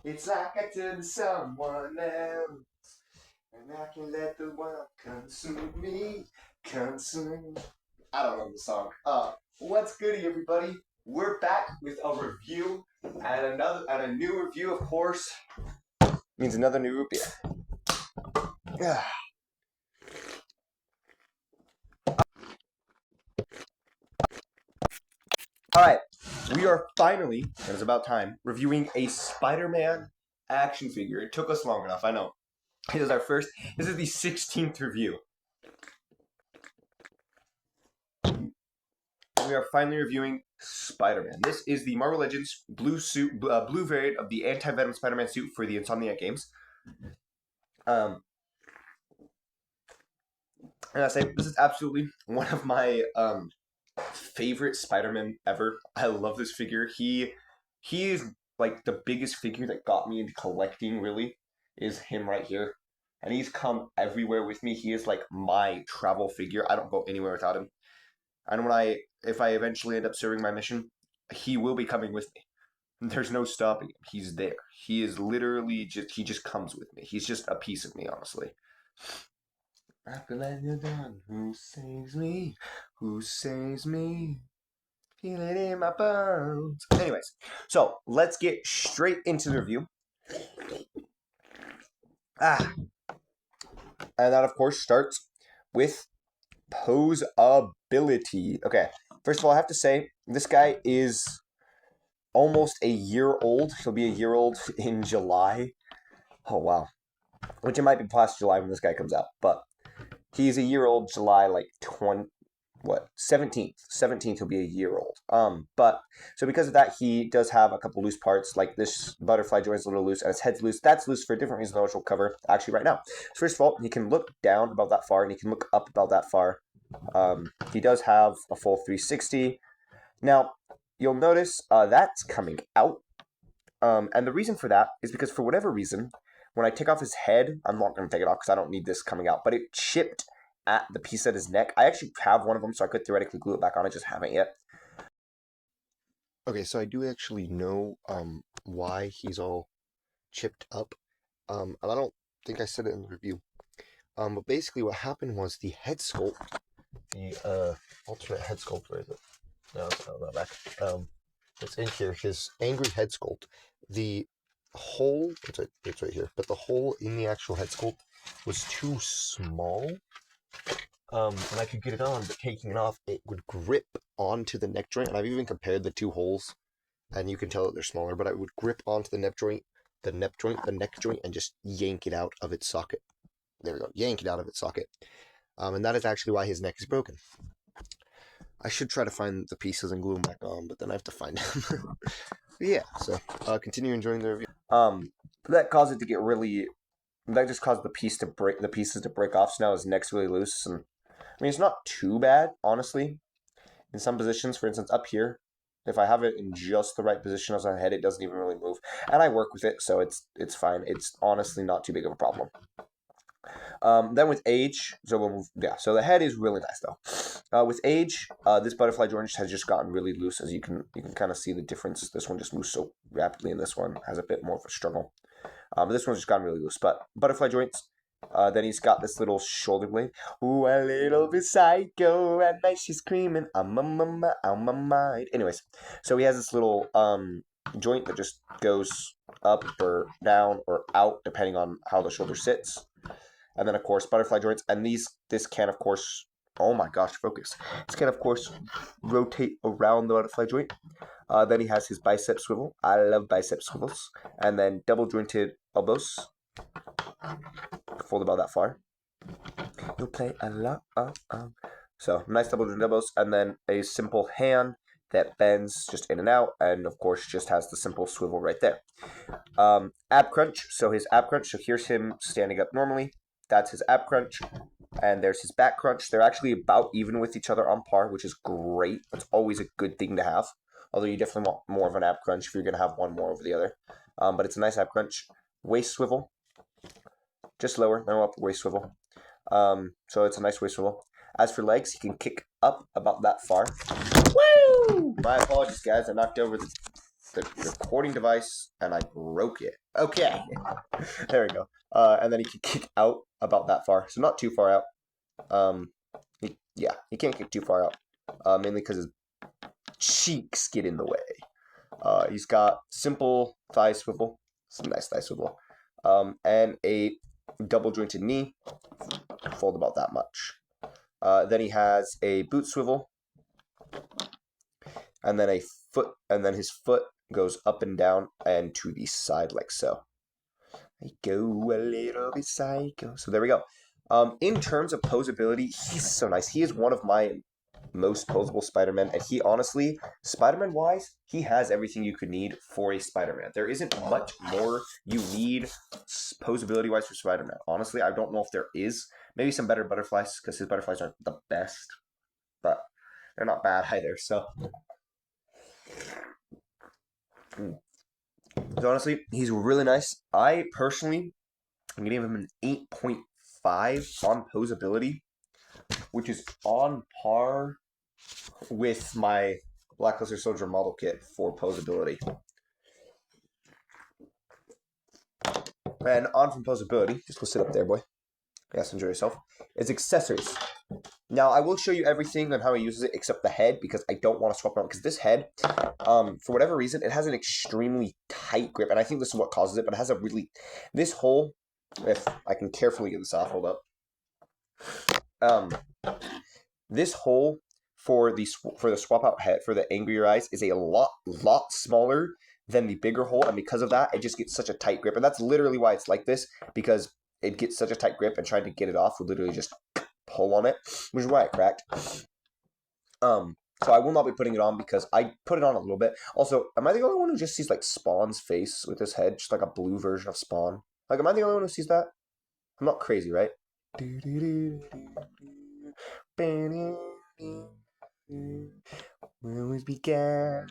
It's like I turn to someone else, and I can let the world consume me, consume. I don't know the song. What's goody, everybody? We're back with a review, and a new review, of course, means another new root beer. Yeah. All right, we are finally, and it's about time, reviewing a Spider-Man action figure. It took us long enough, I know. It is our first. This is the 16th review. We are finally reviewing Spider-Man. This is the Marvel Legends blue variant of the AntiVenom Spider-Man suit for the Insomniac games. And I say this is absolutely one of my favorite Spider-Man ever. I love this figure. He is like the biggest figure that got me into collecting. Really, is him right here, and he's come everywhere with me. He is like my travel figure. I don't go anywhere without him. And if I eventually end up serving my mission, he will be coming with me. There's no stopping him. He's there. He is literally he just comes with me. He's just a piece of me, honestly. I feel like you're done. Who saves me? Who saves me? Feel it in my bones. Anyways, so let's get straight into the review. And that, of course, starts with pose ability. Okay, first of all, I have to say, this guy is almost a year old. He'll be a year old in July. Oh, wow. Which it might be past July when this guy comes out. But he's a year old July, like 17th he'll be a year old. But so because of that, he does have a couple loose parts, like this butterfly joint is a little loose and his head's loose. That's loose for a different reason, which we'll cover actually right now. So first of all, he can look down about that far and he can look up about that far. He does have a full 360. Now, you'll notice that's coming out. And the reason for that is because for whatever reason, when I take off his head, I'm not going to take it off because I don't need this coming out, but it chipped at the piece at his neck. I actually have one of them, so I could theoretically glue it back on. I just haven't yet. Okay, so I do actually know why he's all chipped up. And I don't think I said it in the review. But basically what happened was the head sculpt, the alternate head sculpt, where is it? No, it's not back. It's in here, his angry head sculpt. The hole, it's right here, but the hole in the actual head sculpt was too small. And I could get it on, but taking it off, it would grip onto the neck joint. And I've even compared the two holes, and you can tell that they're smaller, but I would grip onto the neck joint, the neck joint, and just yank it out of its socket. There we go, yank it out of its socket. And that is actually why his neck is broken. I should try to find the pieces and glue them back on, but then I have to find them. Yeah, so continue enjoying the review. That caused it to get really. That just caused the pieces to break off. So now his neck's really loose, and I mean it's not too bad, honestly. In some positions, for instance, up here, if I have it in just the right position as my head, it doesn't even really move, and I work with it, so it's fine. It's honestly not too big of a problem. Then with age, so the head is really nice though. With age, this butterfly joint has just gotten really loose, as you can kind of see the difference. This one just moves so rapidly, and this one has a bit more of a struggle. But this one's just gotten really loose. But butterfly joints. Then he's got this little shoulder blade. Ooh, a little bit psycho, at night she's screaming, I'm on my mind. Anyways, so he has this little joint that just goes up or down or out depending on how the shoulder sits. And then, of course, butterfly joints. And this can, of course, oh my gosh, focus. This can, of course, rotate around the butterfly joint. Then he has his bicep swivel. I love bicep swivels. And then double jointed elbows. Fold about that far. You'll play a lot of. So, nice double jointed elbows. And then a simple hand that bends just in and out. And, of course, just has the simple swivel right there. Ab crunch. So, his ab crunch. So, here's him standing up normally. That's his ab crunch. And there's his back crunch. They're actually about even with each other on par, which is great. That's always a good thing to have. Although you definitely want more of an ab crunch if you're going to have one more over the other. But it's a nice ab crunch. Waist swivel. Just lower, no upper waist swivel. So it's a nice waist swivel. As for legs, he can kick up about that far. Woo! My apologies, guys. I knocked over the the recording device, and I broke it. Okay, there we go. And then he can kick out about that far, so not too far out. Yeah, he can't kick too far out, mainly because his cheeks get in the way. He's got simple thigh swivel, some nice thigh swivel, and a double jointed knee, fold about that much. Then he has a boot swivel, and then a foot, and then his foot goes up and down and to the side like so. I go a little bit psycho. So there we go. In terms of posability, he's so nice. He is one of my most posable Spider-Man, and he honestly, Spider-Man wise, he has everything you could need for a Spider-Man. There isn't much more you need posability wise for Spider-Man. Honestly, I don't know if there is. Maybe some better butterflies, because his butterflies aren't the best, but they're not bad either. So honestly, he's really nice. I personally I'm gonna give him an 8.5 on posability, which is on par with my Blackluster Soldier model kit for posability. And on from posability, just go sit up there, boy. Yes, enjoy yourself. It's accessories. Now, I will show you everything on how he uses it except the head, because I don't want to swap it out, because this head, for whatever reason, it has an extremely tight grip, and I think this is what causes it, but it has a really... This hole, if I can carefully get this off, hold up. This hole for the swap out head, for the angrier eyes, is a lot smaller than the bigger hole, and because of that, it just gets such a tight grip, and that's literally why it's like this, because it gets such a tight grip, and trying to get it off would literally just pull on it, which is why it cracked. So I will not be putting it on because I put it on a little bit. Also, am I the only one who just sees like Spawn's face with his head, just like a blue version of Spawn? Like, am I the only one who sees that? I'm not crazy, right? When we began.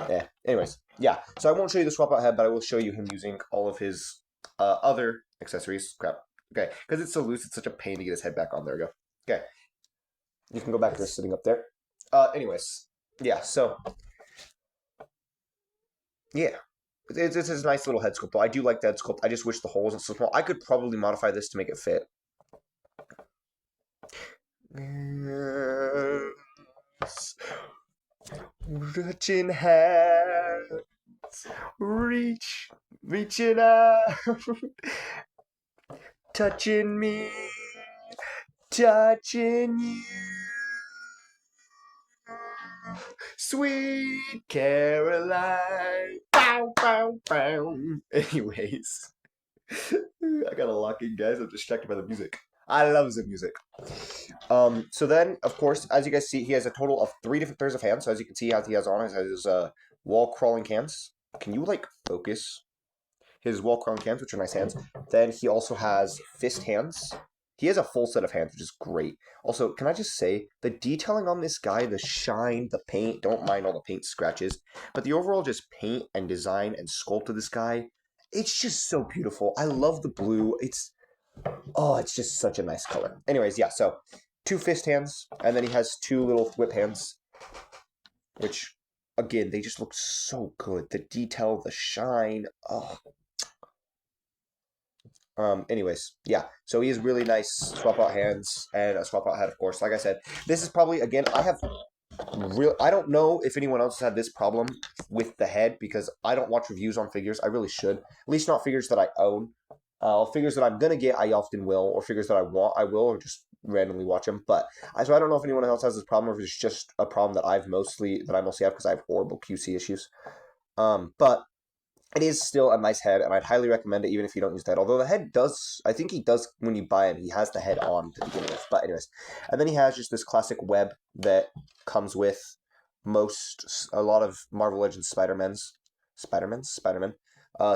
Yeah. Anyways, yeah. So I won't show you the swap out head, but I will show you him using all of his other accessories. Crap. Okay, because it's so loose, it's such a pain to get his head back on. There we go. Okay, you can go back to sitting up there. Anyways, yeah. So yeah, it's a nice little head sculpt. Though I do like the head sculpt. I just wish the hole wasn't so small. I could probably modify this to make it fit. Reaching hands, reaching out, touching me, touching you, sweet Caroline. Bow, bow, bow. Anyways, I gotta lock in, guys. I'm distracted by the music. I love the music. So then, of course, as you guys see, he has a total of 3 different pairs of hands. So as you can see, he has on his wall crawling hands. Can you like focus? His wall crawling hands, which are nice hands. Then he also has fist hands. He has a full set of hands, which is great. Also, can I just say, the detailing on this guy, the shine, the paint, don't mind all the paint scratches, but the overall just paint and design and sculpt of this guy, it's just so beautiful. I love the blue. It's just such a nice color. Anyways, yeah, so 2 fist hands, and then he has 2 little whip hands, which, again, they just look so good. The detail, the shine, oh. Anyways, yeah, so he has really nice swap out hands and a swap out head, of course. Like I said, this is probably, again, I don't know if anyone else has had this problem with the head because I don't watch reviews on figures. I really should. At least not figures that I own. Figures that I'm gonna get, I often will, or figures that I want, I will, or just randomly watch them. But so I don't know if anyone else has this problem, or if it's just a problem that I mostly have because I have horrible QC issues. But it is still a nice head, and I'd highly recommend it even if you don't use the head. Although the head does, I think he does when you buy him, he has the head on to begin with. But anyways, and then he has just this classic web that comes with a lot of Marvel Legends Spider-Man.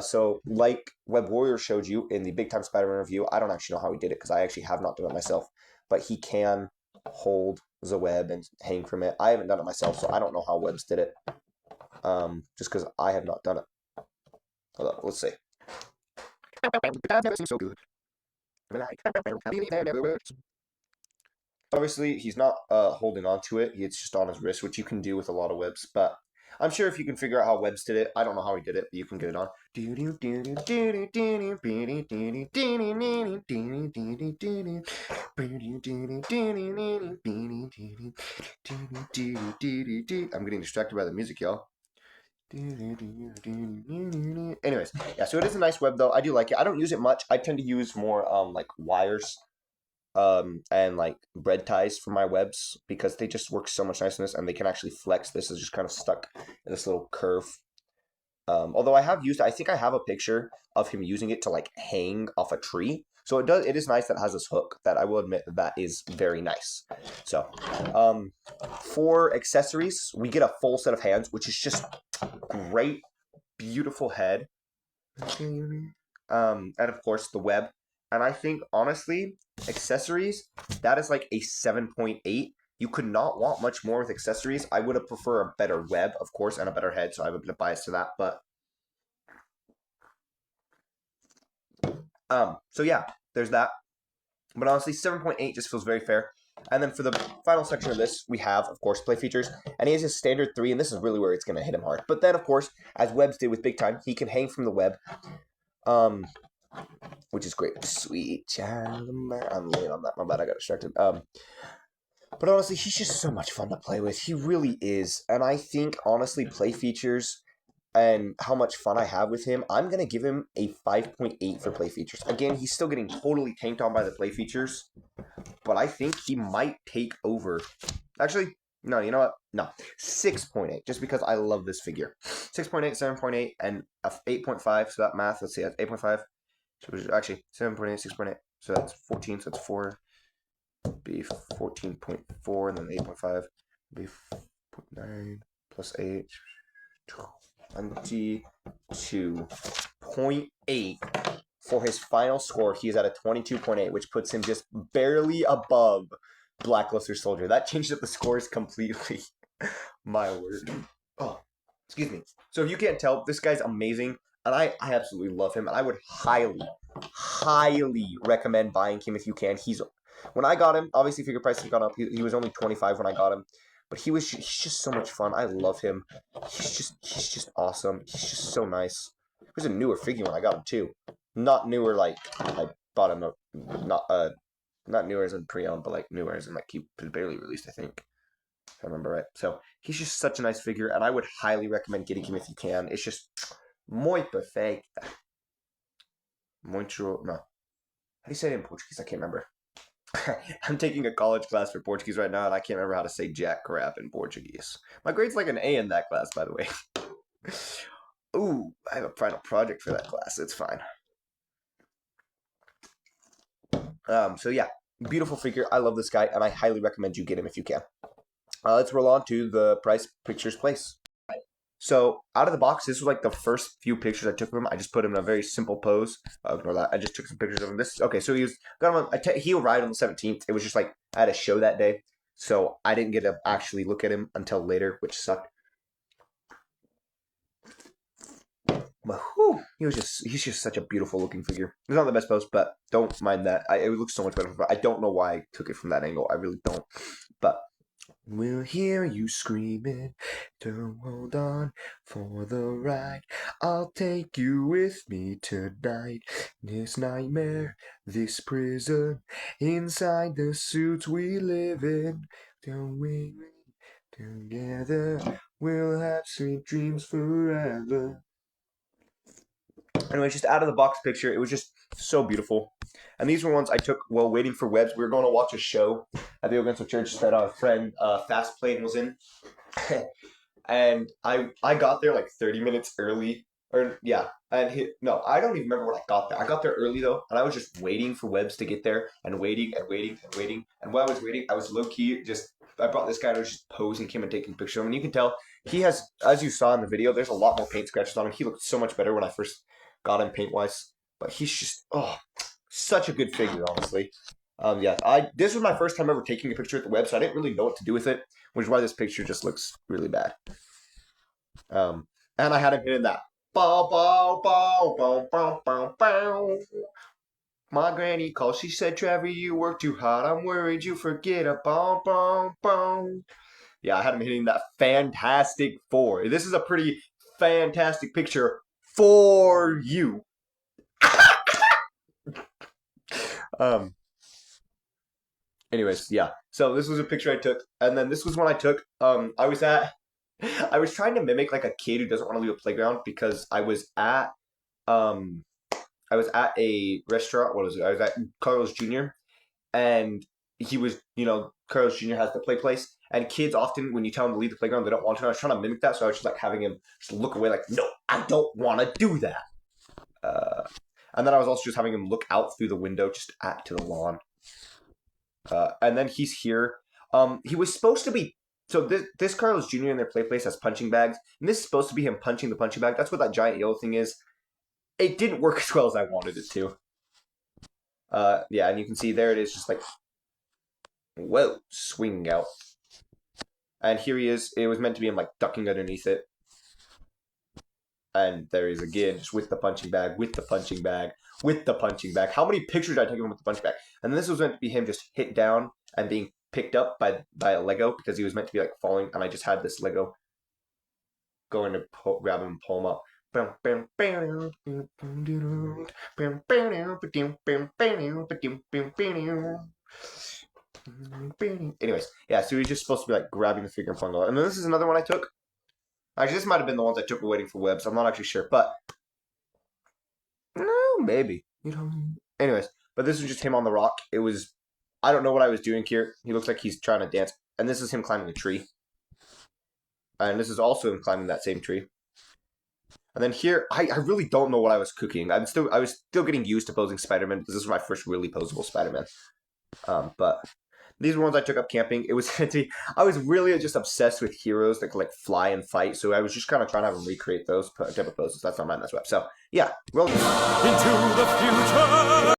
So like Web Warrior showed you in the Big Time Spider-Man review, I don't actually know how he did it because I actually have not done it myself, but he can hold the web and hang from it. I haven't done it myself, so I don't know how Webs did it. Just because I have not done it. Hold up, let's see. That never seems so good. Obviously, he's not holding on to it. It's just on his wrist, which you can do with a lot of webs. But I'm sure if you can figure out how Webs did it, I don't know how he did it, but you can get it on. I'm getting distracted by the music, y'all. Anyways, yeah, so it is a nice web though. I do like it. I don't use it much. I tend to use more like wires and like bread ties for my webs because they just work so much nicer in this, and they can actually flex. This is just kind of stuck in this little curve. Although I think I have a picture of him using it to like hang off a tree. So it is nice that it has this hook that I will admit that is very nice. So, for accessories, we get a full set of hands, which is just great, beautiful head. And of course the web. And I think honestly, accessories, that is like a 7.8. You could not want much more with accessories. I would have preferred a better web, of course, and a better head, so I would have biased to that. But so yeah, there's that. But honestly, 7.8 just feels very fair. And then for the final section of this, we have, of course, play features. And he has his standard 3, and this is really where it's going to hit him hard. But then, of course, as Webs did with Big Time, he can hang from the web, which is great. Sweet child of mine. I'm late on that. My bad, I got distracted. But honestly, he's just so much fun to play with. He really is. And I think, honestly, play features and how much fun I have with him, I'm going to give him a 5.8 for play features. Again, he's still getting totally tanked on by the play features, but I think he might take over. Actually, no, you know what? No, 6.8, just because I love this figure. 6.8, 7.8, and 8.5, so that math, let's see, that's 8.5. So actually, 7.8, 6.8, so that's 14, so that's 4. Be 14.4, and then 8.5, be 0.9 plus 8. 22.8 for his final score. He is at a 22.8, which puts him just barely above Blackluster Soldier. That changed up the scores completely. My word. Oh, excuse me. So if you can't tell, this guy's amazing, and I absolutely love him, and I would highly, highly recommend buying him if you can. When I got him, obviously figure prices have gone up. He was only 25 when I got him. But he's just so much fun. I love him. He's just awesome. He's just so nice. He was a newer figure when I got him too. Not newer like I bought him not newer as in pre-owned, but like newer as in like he was barely released, I think. If I remember right. So he's just such a nice figure, and I would highly recommend getting him if you can. It's just muy perfecta. Muito no. How do you say it in Portuguese? I can't remember. I'm taking a college class for Portuguese right now, and I can't remember how to say jack crap in Portuguese. My grade's like an A in that class, by the way. Ooh, I have a final project for that class. It's fine. So yeah, beautiful figure. I love this guy, and I highly recommend you get him if you can. Let's roll on to the price pictures place. So out of the box, this was like the first few pictures I took of him. I just put him in a very simple pose. Ignore that. I just took some pictures of him. This okay. So he arrived on the 17th. It was just like I had a show that day, so I didn't get to actually look at him until later, which sucked. But he's just such a beautiful looking figure. He's not the best pose, but don't mind that. It looks so much better. I don't know why I took it from that angle. I really don't. But we'll hear you screaming, don't hold on for the ride. I'll take you with me tonight. This nightmare, this prison, inside the suits we live in. Don't we together, we'll have sweet dreams forever. Anyway, just out of the box picture, it was just so beautiful. And these were ones I took while waiting for Webs. We were going to watch a show at the Oganso Church that our friend Fast Plane was in. And I got there like 30 minutes early. Or yeah, and I don't even remember when I got there. I got there early though, and I was just waiting for Webs to get there and waiting and waiting and waiting. And while I was waiting, I was low key I brought this guy and I was just posing him and taking pictures of him. And you can tell he has, as you saw in the video, there's a lot more paint scratches on him. He looked so much better when I first got him paint wise. But he's just such a good figure, honestly. This was my first time ever taking a picture at the web, so I didn't really know what to do with it, which is why this picture just looks really bad. And I had him hitting that bow bow bow bow bow bow bow. My granny called. She said, Trevor, you work too hard. I'm worried you forget a bong, bong, bong. Yeah, I had him hitting that Fantastic Four. This is a pretty fantastic picture for you. um. Anyways, yeah. So this was a picture I took, and then this was one I took. I was trying to mimic like a kid who doesn't want to leave a playground because um, I was at a restaurant. What was it? I was at Carlos Jr. and he was, Carlos Jr. has the play place, and kids often, when you tell them to leave the playground, they don't want to. I was trying to mimic that, so I was just like having him just look away, like, no, I don't want to do that. And then I was also just having him look out through the window, just to the lawn. And then he's here. He was supposed to be. So this Carlos Jr. in their play place has punching bags, and this is supposed to be him punching the punching bag. That's what that giant yellow thing is. It didn't work as well as I wanted it to. Yeah, and you can see there it is, just like, whoa, swinging out. And here he is. It was meant to be him like ducking underneath it. And there he is again, just with the punching bag, with the punching bag, with the punching bag. How many pictures did I take of him with the punching bag? And this was meant to be him just hit down and being picked up by a Lego because he was meant to be like falling, and I just had this Lego going to grab him and pull him up. Anyways, yeah, so he's just supposed to be like grabbing the figure and pulling it up. And then this is another one I took. Actually, this might have been the ones I took waiting for webs. I'm not actually sure, but no, maybe. Anyways, but this was just him on the rock. It was, I don't know what I was doing here. He looks like he's trying to dance, and this is him climbing a tree, and this is also him climbing that same tree. And then here, I really don't know what I was cooking. I was still getting used to posing Spider-Man because this was my first really posable Spider-Man. But these were ones I took up camping. It was I was really just obsessed with heroes that could like fly and fight, so I was just kind of trying to have them recreate those type of poses. That's not mine, that's web. So yeah, roll into the future.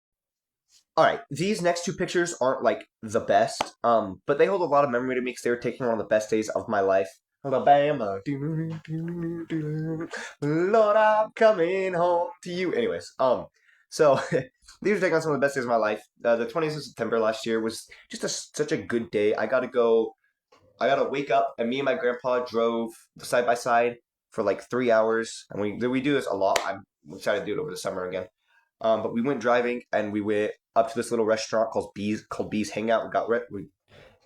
All right, these next two pictures aren't like the best, but they hold a lot of memory to me because they were taking one of the best days of my life. Alabama, Lord, I'm coming home to you. Anyways, so these are taking on some of the best days of my life. The 20th of September last year was just such a good day. I got to wake up, and me and my grandpa drove side by side for like 3 hours, and we do this a lot. I'm excited to do it over the summer again. But we went driving, and we went up to this little restaurant called Bees Hangout. We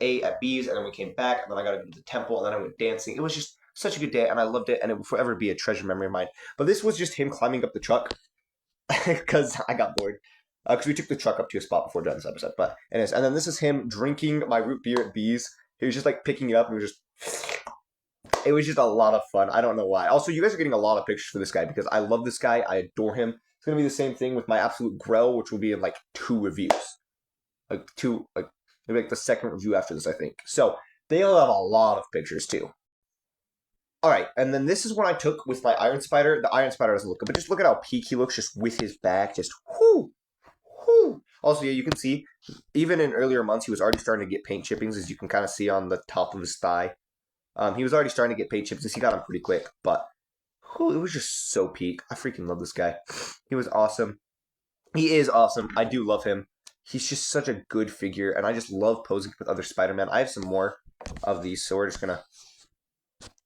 ate at Bees, and then we came back, and then I got to go to the temple, and then I went dancing. It was just such a good day, and I loved it, and it will forever be a treasure memory of mine. But this was just him climbing up the truck because I got bored. Because we took the truck up to a spot before doing this episode. But anyways, and then this is him drinking my root beer at Bees. He was just like picking it up, and it was just a lot of fun. I don't know why. Also, you guys are getting a lot of pictures for this guy because I love this guy. I adore him. It's gonna be the same thing with my absolute Grell, which will be in like 2 reviews, maybe like the second review after this, I think. So they'll have a lot of pictures too. All right, and then this is one I took with my Iron Spider. The Iron Spider doesn't look good, but just look at how peak he looks, just with his back, just whoo, whoo. Also, yeah, you can see even in earlier months he was already starting to get paint chippings, as you can kind of see on the top of his thigh. He was already starting to get paint chippings. He got them pretty quick, but it was just so peak. I freaking love this guy. He was awesome. He is awesome. I do love him. He's just such a good figure, and I just love posing with other Spider-Man. I have some more of these, so we're just gonna...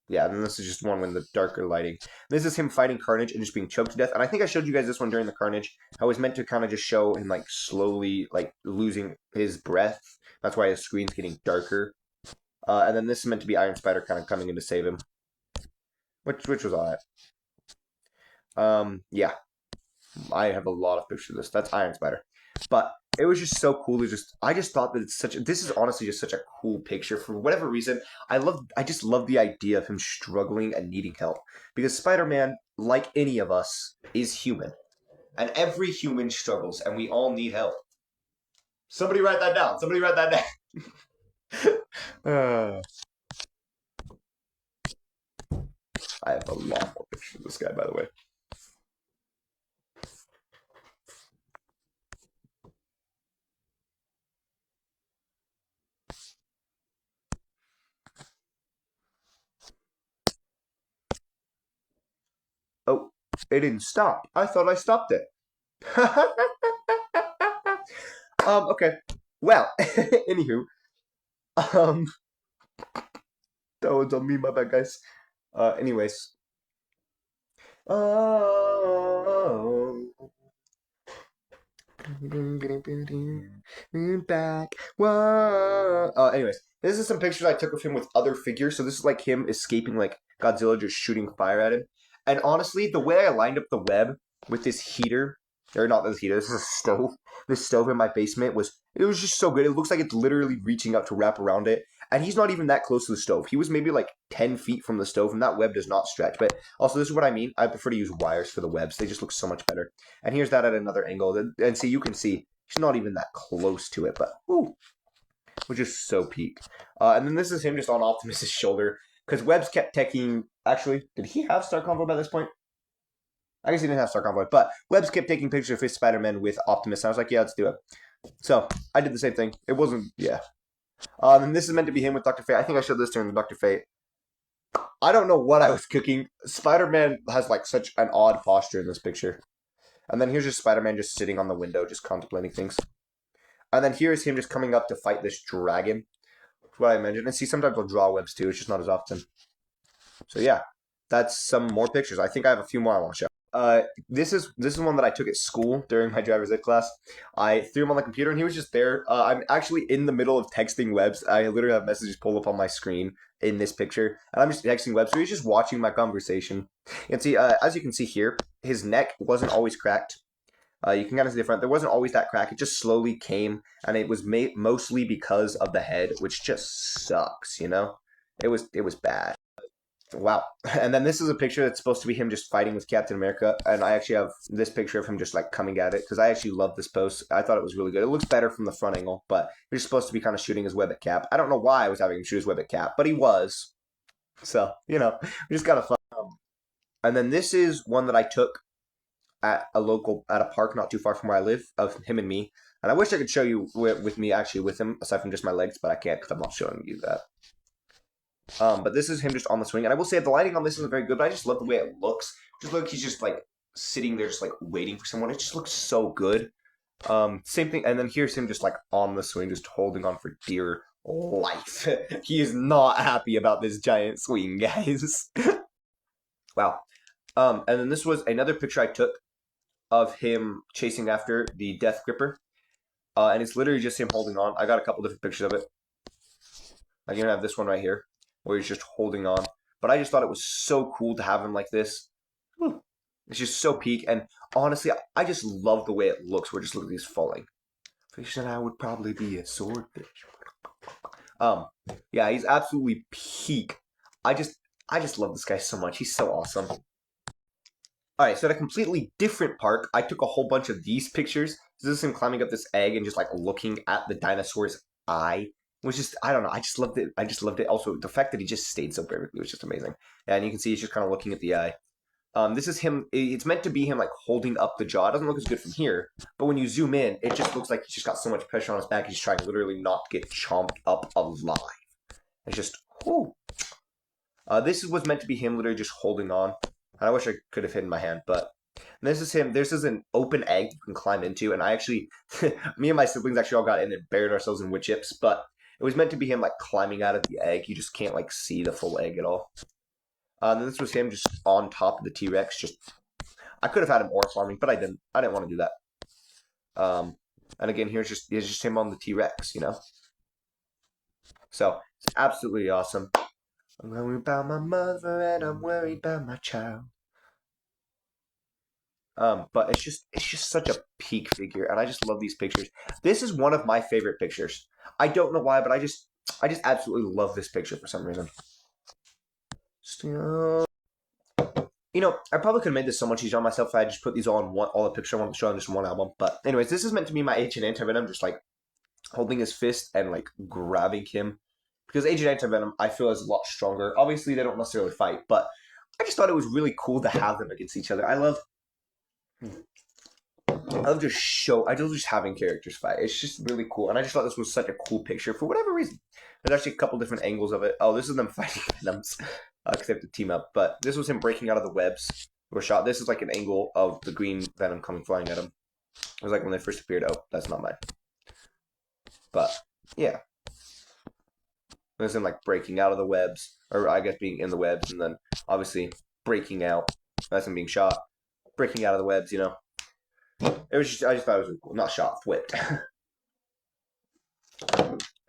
Yeah, and this is just one with the darker lighting. This is him fighting Carnage and just being choked to death. And I think I showed you guys this one during the Carnage. I was meant to kind of just show him like slowly like losing his breath. That's why his screen's getting darker. And then this is meant to be Iron Spider kind of coming in to save him. Which was alright. Yeah. I have a lot of pictures of this. That's Iron Spider. But it was just so cool to I just thought that this is honestly just such a cool picture. For whatever reason, I just love the idea of him struggling and needing help. Because Spider-Man, like any of us, is human. And every human struggles, and we all need help. Somebody write that down. Somebody write that down. I have a lot more pictures of this guy, by the way. Oh, it didn't stop. I thought I stopped it. Okay. Well, anywho, um, that was on me, my bad, guys. Anyways. Oh. Back. Whoa. Anyways, this is some pictures I took of him with other figures. So this is like him escaping like Godzilla just shooting fire at him. And honestly, the way I lined up the web with this heater, or not this heater, this is a stove. This stove in my basement it was just so good. It looks like it's literally reaching up to wrap around it. And he's not even that close to the stove. He was maybe like 10 feet from the stove, and that web does not stretch. But also, this is what I mean. I prefer to use wires for the webs. They just look so much better. And here's that at another angle. And see, you can see he's not even that close to it, but whoo, which is so peak. And then this is him just on Optimus's shoulder, because Webbs kept taking. Actually, did he have Star Convoy by this point? I guess he didn't have Star Convoy, but Webbs kept taking pictures of his Spider-Man with Optimus. And I was like, yeah, let's do it. So I did the same thing. It wasn't, yeah. And this is meant to be him with Dr. Fate. I think I showed this during the Dr. Fate. I don't know what I was cooking. Spider-Man has like such an odd posture in this picture. And then here's just Spider-Man just sitting on the window, just contemplating things. And then here's him just coming up to fight this dragon. That's what I mentioned. And see, sometimes I'll draw webs too. It's just not as often. So yeah, that's some more pictures. I think I have a few more I want to show. This is one that I took at school during my driver's ed class. I threw him on the computer and he was just there. I'm actually in the middle of texting Webs. I literally have messages pulled up on my screen in this picture, and I'm just texting Webs. So he's just watching my conversation. And see, as you can see here, his neck wasn't always cracked. You can kind of see the front. There wasn't always that crack. It just slowly came, and it was mostly because of the head, which just sucks. You know, it was bad. Wow. And then this is a picture that's supposed to be him just fighting with Captain America. And I actually have this picture of him just like coming at it because I actually love this pose. I thought it was really good. It looks better from the front angle, but he's supposed to be kind of shooting his web at Cap. I don't know why I was having him shoot his web at Cap, but he was. So, just kind of fun. And then this is one that I took at a park not too far from where I live of him and me. And I wish I could show you with me actually with him aside from just my legs, but I can't because I'm not showing you that. But this is him just on the swing. And I will say the lighting on this isn't very good, but I just love the way it looks. Just look, he's just like sitting there just like waiting for someone. It just looks so good. Same thing. And then here's him just like on the swing, just holding on for dear life. He is not happy about this giant swing, guys. Wow. And then this was another picture I took of him chasing after the Death Gripper. And it's literally just him holding on. I got a couple different pictures of it. I even have this one right here, where he's just holding on. But I just thought it was so cool to have him like this. It's just so peak. And honestly, I just love the way it looks. We're just looking at these falling. Fish and I would probably be a swordfish. Yeah, he's absolutely peak. I just love this guy so much. He's so awesome. Alright, so at a completely different park, I took a whole bunch of these pictures. This is him climbing up this egg and just like looking at the dinosaur's eye. It was just, I don't know, I just loved it. I just loved it. Also, the fact that he just stayed so perfectly was just amazing. And you can see he's just kind of looking at the eye. This is him, it's meant to be him like holding up the jaw. It doesn't look as good from here, but when you zoom in, it just looks like he's just got so much pressure on his back, he's trying literally not to get chomped up alive. It's just, whoo. This was meant to be him literally just holding on. And I wish I could have hidden my hand, but this is him. This is an open egg you can climb into, and I actually, me and my siblings actually all got in and buried ourselves in wood chips, but it was meant to be him like climbing out of the egg. You just can't like see the full egg at all. And this was him just on top of the T-Rex. I could have had him ore farming, but I didn't. I didn't want to do that. And again, here's just him on the T-Rex, So it's absolutely awesome. I'm worried about my mother and I'm worried about my child. But it's just such a peak figure, and I just love these pictures. This is one of my favorite pictures. I don't know why, but I just absolutely love this picture for some reason. I probably could have made this so much easier on myself if I just put these all the pictures I want to show on just one album. But anyways, this is meant to be my Agent AntiVenom, just like holding his fist and like grabbing him. Because Agent AntiVenom, I feel, is a lot stronger. Obviously, they don't necessarily fight, but I just thought it was really cool to have them against each other. I love just having characters fight. It's just really cool, and I just thought this was such a cool picture for whatever reason. There's actually a couple different angles of it. Oh, this is them fighting Venoms, because they have to team up. But this was him breaking out of the webs. Were shot. This is like an angle of the green Venom coming flying at him. It was like when they first appeared. Oh, that's not mine. But yeah, as in like breaking out of the webs, or I guess being in the webs, and then obviously breaking out. That's him being shot, breaking out of the webs. It was just I just thought it was really cool. Not shot, whipped.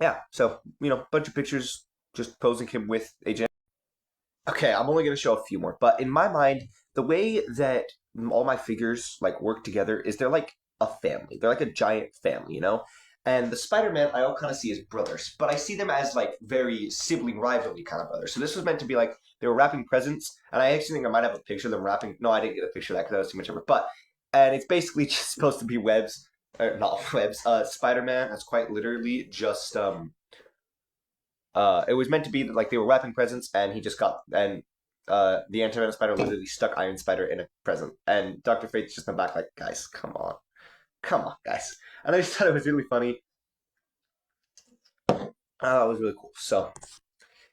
Yeah, so bunch of pictures just posing him with Agent. Okay, I'm only gonna show a few more, but in my mind, the way that all my figures like work together is they're like a family. They're like a giant family. And the Spider-Man I all kind of see as brothers, but I see them as like very sibling rivalry kind of brothers. So this was meant to be like they were wrapping presents, and I actually think I might have a picture of them wrapping. No, I didn't get a picture of that because that was too much effort. And it's basically just supposed to be webs, or not webs. Spider-Man that's quite literally just it was meant to be that like they were wrapping presents, and he just got and the AntiVenom spider literally stuck Iron Spider in a present, and Doctor Fate's just in the back like, guys, come on, guys. And I just thought it was really funny. It was really cool. So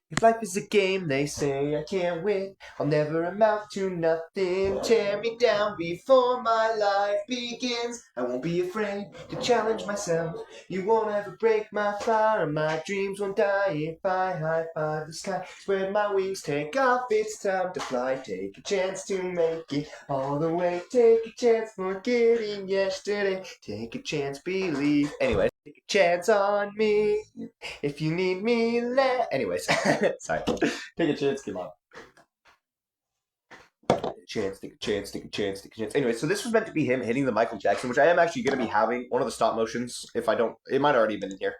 if life is a game, they say I can't win. I'll never amount to nothing. Tear me down before my life begins. I won't be afraid to challenge myself. You won't ever break my fire. My dreams won't die if I high five the sky. Spread my wings, take off. It's time to fly. Take a chance to make it all the way. Take a chance, forgetting yesterday. Take a chance, believe. Anyway, take a chance on me. If you need me, anyways, sorry. Take a chance, come on. Take a chance. Anyway, so this was meant to be him hitting the Michael Jackson, which I am actually going to be having one of the stop motions. If I don't, it might already have been in here.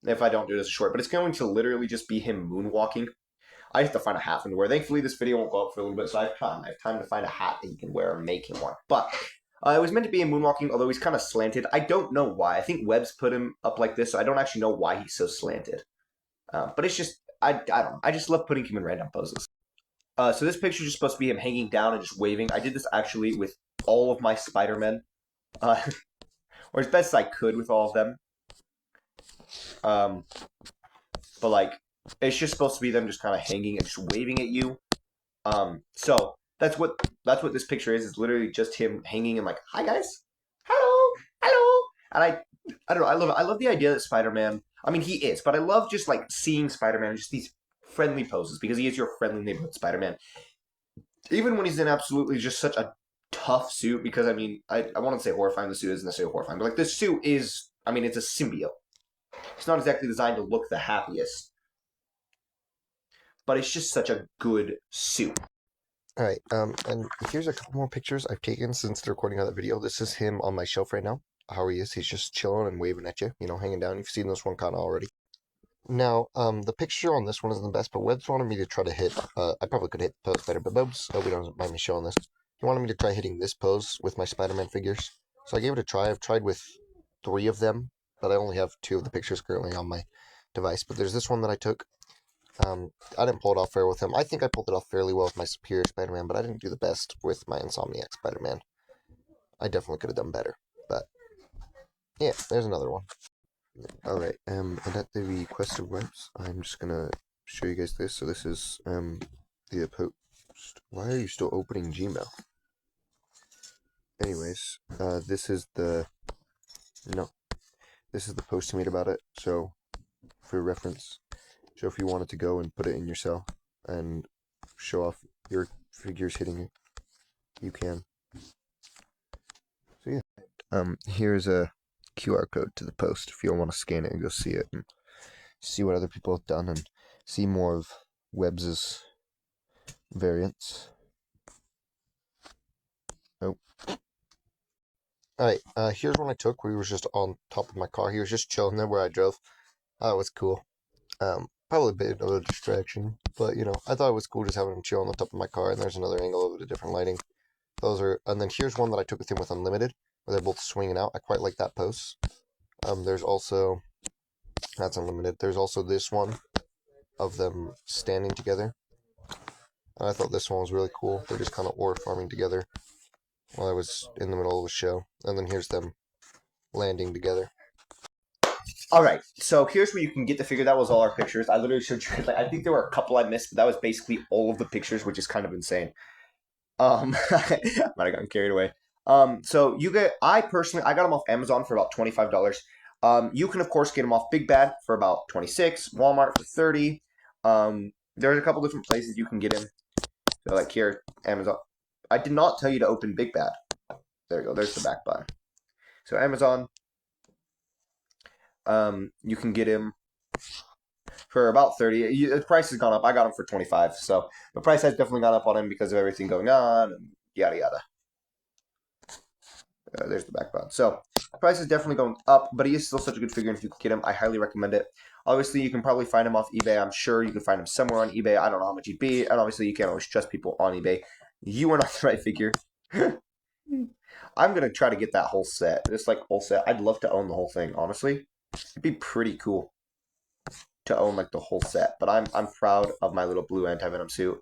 If I don't do this short, but it's going to literally just be him moonwalking. I have to find a hat for him to wear. Thankfully, this video won't go up for a little bit, so I have time to find a hat that he can wear and make him one. But it was meant to be him moonwalking, although he's kind of slanted. I don't know why. I think Webb's put him up like this, so I don't actually know why he's so slanted. But it's just, I don't know. I just love putting him in random poses. So this picture is just supposed to be him hanging down and just waving. I did this actually with all of my Spider-Men, or as best as I could with all of them. But like, it's just supposed to be them just kind of hanging and just waving at you. So that's what this picture is. It's literally just him hanging and like, hi guys, hello. And I don't know. I love the idea that Spider-Man. I mean, he is, but I love just like seeing Spider-Man in just these friendly poses because he is your friendly neighborhood Spider-Man. Even when he's in absolutely just such a tough suit, because I mean, I want to say horrifying. The suit isn't necessarily horrifying, but like this suit is. I mean, it's a symbiote. It's not exactly designed to look the happiest, but it's just such a good suit. All right, and here's a couple more pictures I've taken since the recording of that video. This is him on my shelf right now. How he is. He's just chilling and waving at you, hanging down. You've seen this one kind of already. Now, the picture on this one isn't the best, but Webbs wanted me to try to hit, I probably could hit the pose better, but Webbs, we don't mind me showing this. He wanted me to try hitting this pose with my Spider-Man figures. So I gave it a try. I've tried with 3 of them, but I only have 2 of the pictures currently on my device. But there's this one that I took. I didn't pull it off fair with him. I think I pulled it off fairly well with my Superior Spider-Man, but I didn't do the best with my Insomniac Spider-Man. I definitely could have done better, but yeah, there's another one. Alright, and at the request of Webbs, I'm just gonna show you guys this. So this is, the post. Why are you still opening Gmail? Anyways, this is the post he made about it, so, for reference. So if you wanted to go and put it in your cell, and show off your figures hitting it, you can. So yeah. Here's a QR code to the post if you want to scan it and go see it and see what other people have done and see more of Webbs' variants. Oh. Alright, here's one I took where he was just on top of my car. He was just chilling there where I drove. I thought it was cool. Probably a bit of a distraction, but I thought it was cool just having him chill on the top of my car, and there's another angle of it, a different lighting. And then here's one that I took with him with Unlimited, where they're both swinging out. I quite like that pose. There's also, that's Unlimited. There's also this one of them standing together. And I thought this one was really cool. They're just kind of ore farming together while I was in the middle of a show. And then here's them landing together. Alright, so here's where you can get the figure. That was all our pictures. I literally showed you, I think there were a couple I missed, but that was basically all of the pictures, which is kind of insane. I might have gotten carried away. So I got them off Amazon for about $25. You can of course get them off Big Bad for about 26, Walmart for 30. There's a couple different places you can get them. So like here, Amazon. I did not tell you to open Big Bad. There you go. There's the back button. So Amazon, you can get him for about 30. The price has gone up. I got him for 25. So the price has definitely gone up on him because of everything going on and yada yada. There's the back button. So the price is definitely going up, but he is still such a good figure, and if you can get him, I highly recommend it. Obviously, you can probably find him off eBay. I'm sure you can find him somewhere on eBay. I don't know how much he'd be, and obviously you can't always trust people on eBay. You are not the right figure. I'm gonna try to get that whole set. This like whole set. I'd love to own the whole thing, honestly. It'd be pretty cool to own like the whole set. But I'm proud of my little blue AntiVenom suit.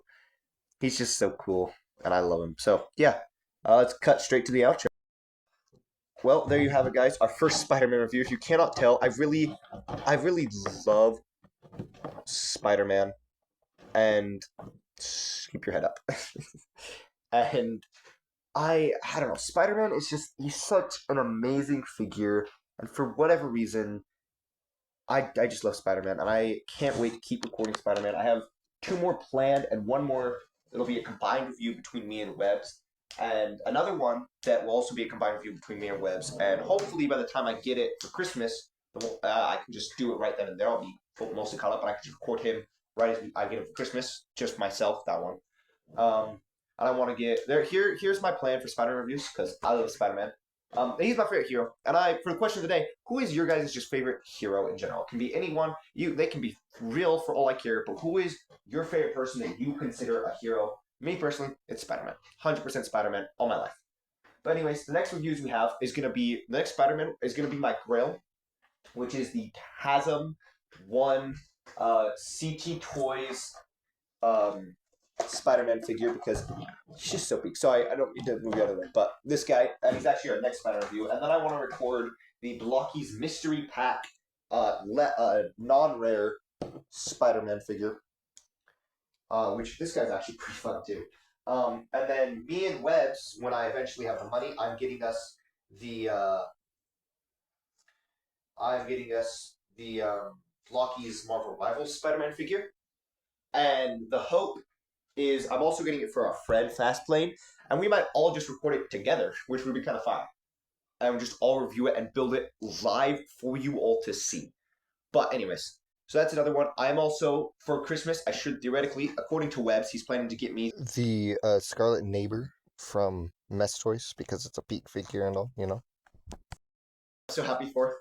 He's just so cool, and I love him. So yeah, let's cut straight to the outro. Well, there you have it, guys. Our first Spider-Man review. If you cannot tell, I really love Spider-Man. And keep your head up. And I don't know. Spider-Man is he's such an amazing figure, and for whatever reason, I just love Spider-Man, and I can't wait to keep recording Spider-Man. I have 2 more planned, and 1 more. It'll be a combined review between me and Webbs. And another one that will also be a combined review between me and Webbs. And hopefully by the time I get it for Christmas, I can just do it right then and there. I'll be mostly caught up, and I can just record him right as I get him for Christmas. Just myself, that one. And I want to get there. Here's my plan for Spider-Man reviews, because I love Spider-Man. He's my favorite hero. And for the question of the day, who is your guys' just favorite hero in general? It can be anyone. They can be real for all I care, but who is your favorite person that you consider a hero? Me personally, it's Spider-Man. 100% Spider-Man all my life. But anyways, the next reviews we have is going to be, the next Spider-Man is going to be my Grail, which is the Chasm 1 CT Toys Spider-Man figure, because he's just so big. So I don't need to move the other way. But this guy, and he's actually our next Spider-Man review. And then I want to record the Blocky's Mystery Pack non-rare Spider-Man figure. Which this guy's actually pretty fun too. And then me and Webbs, when I eventually have the money, I'm getting us the Blocky's Marvel Rivals Spider-Man figure. And the hope is I'm also getting it for our friend Fastplane, and we might all just record it together, which would be kind of fun. And just all review it and build it live for you all to see. But anyways. So that's another one. I'm also, for Christmas, I should theoretically, according to Webbs, he's planning to get me the Scarlet Neighbor from Mess Toys, because it's a peak figure and all, you know. I'm so happy for.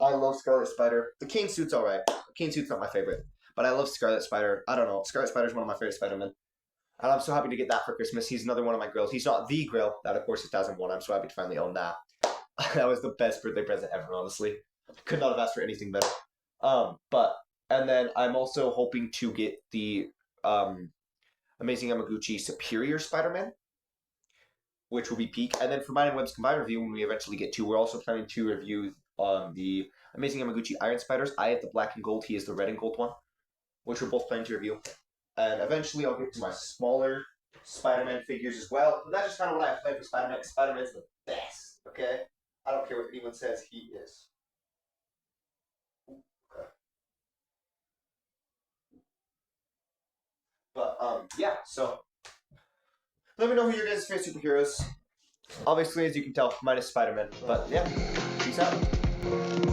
I love Scarlet Spider. The Kane suit's alright. The Kane suit's not my favorite. But I love Scarlet Spider. I don't know. Scarlet Spider's one of my favorite Spider-Men. And I'm so happy to get that for Christmas. He's another one of my grails. He's not the grail. That, of course, is 2001. I'm so happy to finally own that. That was the best birthday present ever, honestly. Could not have asked for anything better. And then I'm also hoping to get the Amazing Yamaguchi Superior Spider-Man, which will be peak. And then for mine and Webb's combined review, when we eventually get to, we're also planning to review the Amazing Yamaguchi Iron Spiders. I have the black and gold, he is the red and gold one, which we're both planning to review. And eventually I'll get to my smaller Spider-Man figures as well. But that's just kind of what I have planned for Spider-Man. Spider-Man's the best, okay? I don't care what anyone says, he is. But yeah, so let me know who your guys' favorite superheroes. Obviously, as you can tell, mine is Spider-Man. But yeah, peace out.